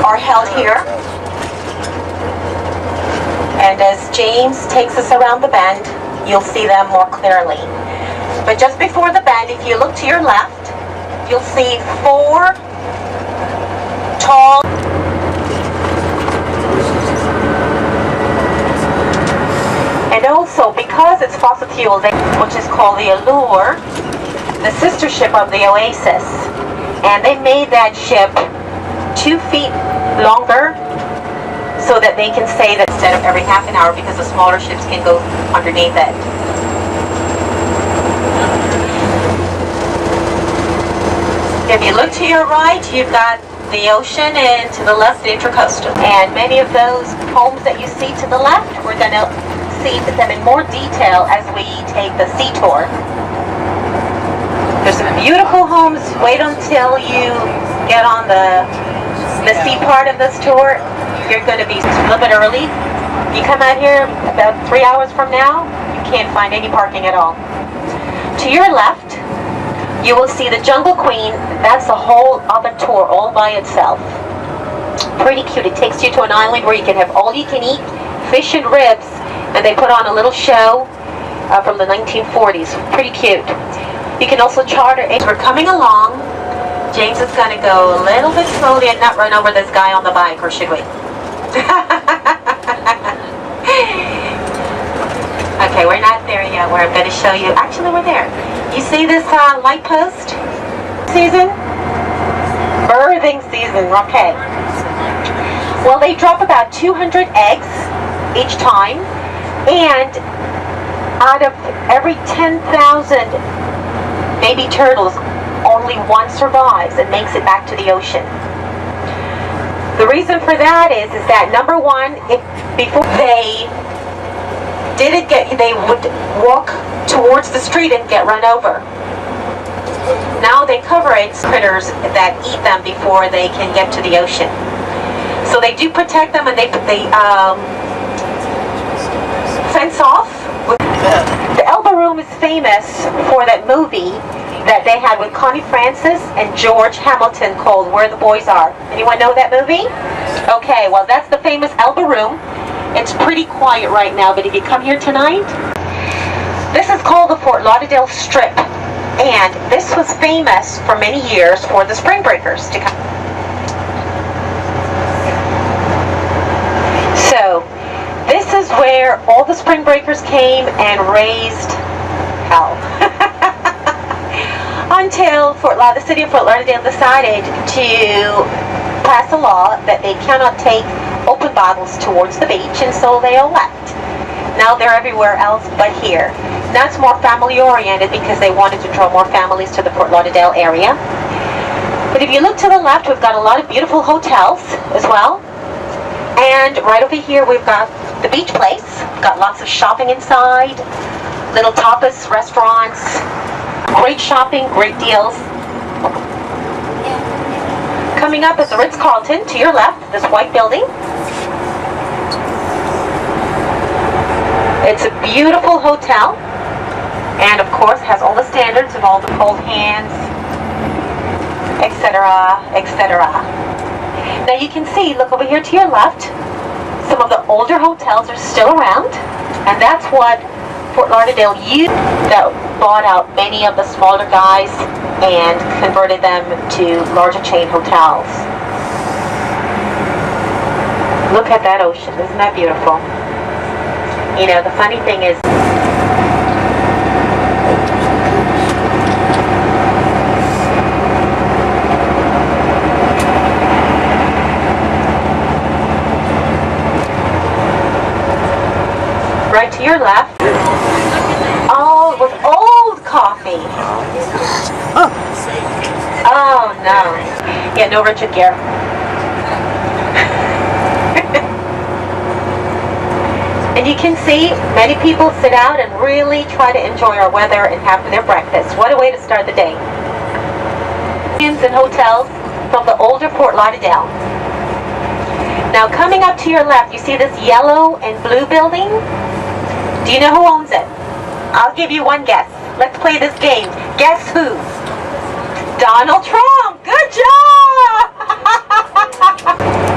are held here. And as James takes us around the bend, you'll see them more clearly. But just before the bend, if you look to your left, you'll see 4 tall. And also, because it's fossil fuel, which is called the Allure, the sister ship of the Oasis, and they made that ship 2 feet longer so that they can say that instead of every half an hour, because the smaller ships can go underneath it. If you look to your right, you've got the ocean, and to the left, the Intracoastal. And many of those homes that you see to the left, we're going to see them in more detail as we take the sea tour. There's some beautiful homes. Wait until you get on the sea part of this tour. You're going to be a little bit early. You come out here about 3 hours from now, you can't find any parking at all. To your left, you will see the Jungle Queen. That's a whole other tour all by itself. Pretty cute. It takes you to an island where you can have all you can eat, fish and ribs, and they put on a little show from the 1940s. Pretty cute. You can also charter. As we're coming along, James is going to go a little bit slowly and not run over this guy on the bike, or should we? Okay, we're not there yet, where I'm going to show you. Actually, we're there. You see this light post? Season? Birthing season, okay. Well, they drop about 200 eggs each time, and out of every 10,000 baby turtles, only 1 survives and makes it back to the ocean. The reason for that is that number one, before they would walk towards the street and get run over. Now they cover it with critters that eat them before they can get to the ocean. So they do protect them, and they fence off. The Elba Room is famous for that movie that they had with Connie Francis and George Hamilton called Where the Boys Are. Anyone know that movie? Okay, well that's the famous Elba Room. It's pretty quiet right now, but if you come here tonight, this is called the Fort Lauderdale Strip, and this was famous for many years for the spring breakers to come. So this is where all the spring breakers came and raised hell. Until the city of Fort Lauderdale decided to pass a law that they cannot take open bottles towards the beach, and so they all left. Now they're everywhere else but here. Now it's more family oriented because they wanted to draw more families to the Fort Lauderdale area. But if you look to the left, we've got a lot of beautiful hotels as well. And right over here we've got the beach place. We've got lots of shopping inside, little tapas restaurants, great shopping, great deals. Coming up is the Ritz-Carlton to your left, this white building. It's a beautiful hotel, and of course has all the standards of all the cold hands, etc., etc. Now you can see, look over here to your left, some of the older hotels are still around, and that's what Fort Lauderdale used, that bought out many of the smaller guys and converted them to larger chain hotels. Look at that ocean, isn't that beautiful? You know, the funny thing is, right to your left, oh, with old coffee. Oh no. Yeah, no Richard Gere. And you can see many people sit out and really try to enjoy our weather and have their breakfast. What a way to start the day. And hotels from the older Fort Lauderdale. Now coming up to your left, you see this yellow and blue building? Do you know who owns it? I'll give you one guess. Let's play this game. Guess who? Donald Trump! Good job!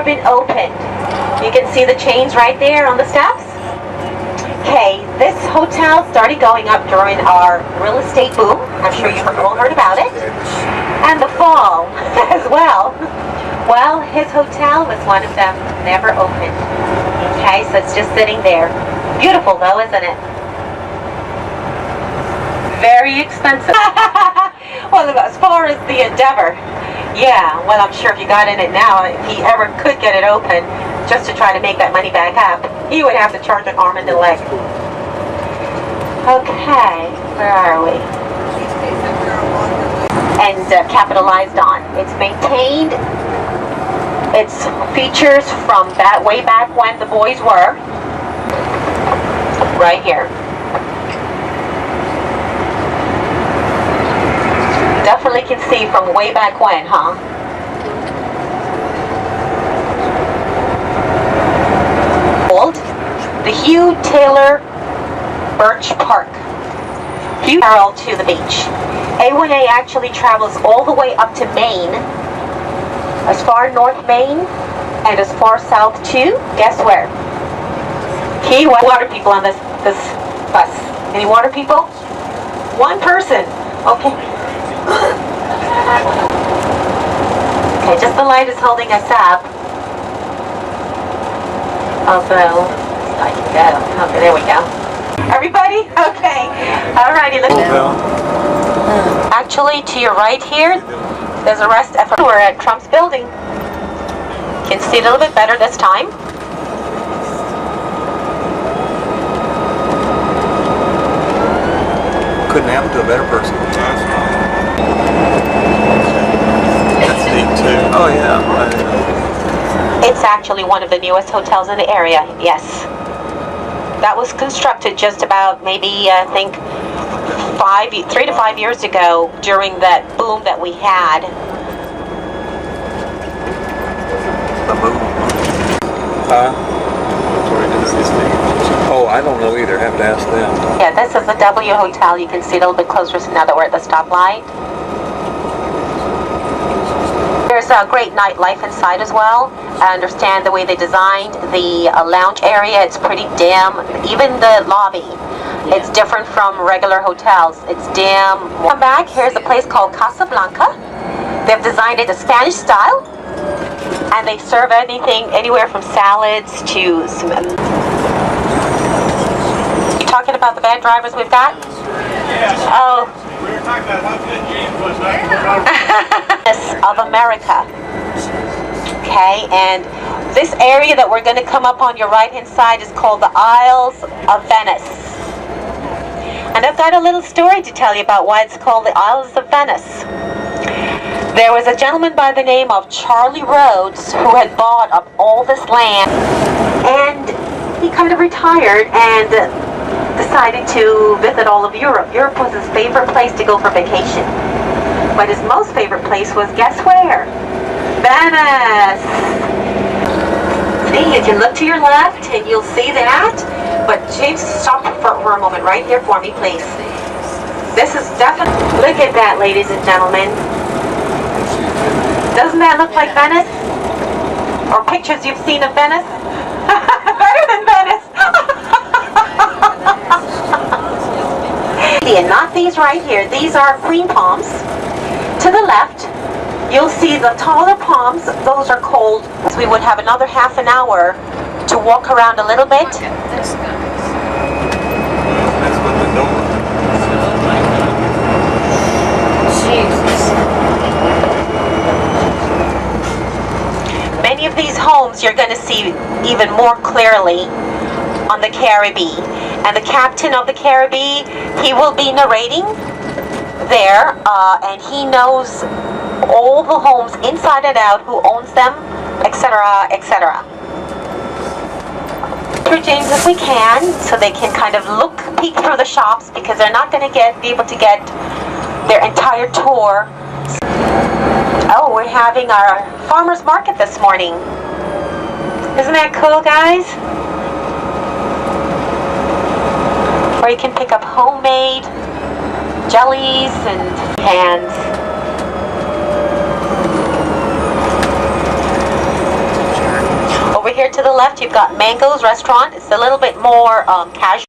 never been opened. You can see the chains right there on the steps. Okay, this hotel started going up during our real estate boom. I'm sure you've all heard about it. And the fall as well. Well, his hotel was one of them, never opened. Okay, so it's just sitting there. Beautiful though, isn't it? Very expensive. Well, as far as the endeavor, yeah, well, I'm sure if you got in it now, if he ever could get it open, just to try to make that money back up, he would have to charge an arm and a leg. Okay, where are we? And capitalized on. It's maintained. Its features from that way back when the boys were. Right here. Definitely can see from way back when, huh? The Hugh Taylor Birch Park. Parallel to the beach. A1A actually travels all the way up to Maine, as far north Maine, and as far south too. Guess where? Key West. Water people on this bus. Any water people? One person. Okay. Okay, just the light is holding us up. Although, I can go. Okay, there we go. Everybody? Okay. Alrighty, let's go. Actually, to your right here, there's a rest. We're at Trump's building. You can see it a little bit better this time. Couldn't happen to a better person. That's neat too. Oh yeah. It's actually one of the newest hotels in the area, yes. That was constructed just about maybe, I think, 3 to 5 years ago during that boom that we had. The boom? Oh, I don't know either. I have to ask them. Yeah, this is the W Hotel. You can see it a little bit closer now that we're at the stoplight. There's a great nightlife inside as well. I understand the way they designed the lounge area. It's pretty dim. Even the lobby, it's different from regular hotels. It's dim. Come back. Here's a place called Casablanca. They've designed it in Spanish style, and they serve anything, anywhere from salads to some. You talking about the van drivers we've got? Oh. We were talking about how good James was. Of America. Okay, and this area that we're going to come up on your right hand side is called the Isles of Venice. And I've got a little story to tell you about why it's called the Isles of Venice. There was a gentleman by the name of Charlie Rhodes who had bought up all this land, and he kind of retired and decided to visit all of Europe. Europe was his favorite place to go for vacation. But his most favorite place was, guess where? Venice! See, you can look to your left and you'll see that. But James, stop for a moment right there for me, please. This is definitely, look at that, ladies and gentlemen. Doesn't that look like Venice? Or pictures you've seen of Venice? Better than Venice! And not these right here. These are green palms. To the left, you'll see the taller palms. Those are cold. So we would have another half an hour to walk around a little bit. That's what the door. Many of these homes you're going to see even more clearly on the Caribbean. And the captain of the Caribbean, he will be narrating there, and he knows all the homes inside and out, who owns them, etc., etc. Through James if we can, so they can kind of peek through the shops, because they're not going to be able to get their entire tour. Oh, we're having our farmers market this morning. Isn't that cool, guys? Where you can pick up homemade jellies and pans. Over here to the left, you've got Mango's Restaurant. It's a little bit more casual.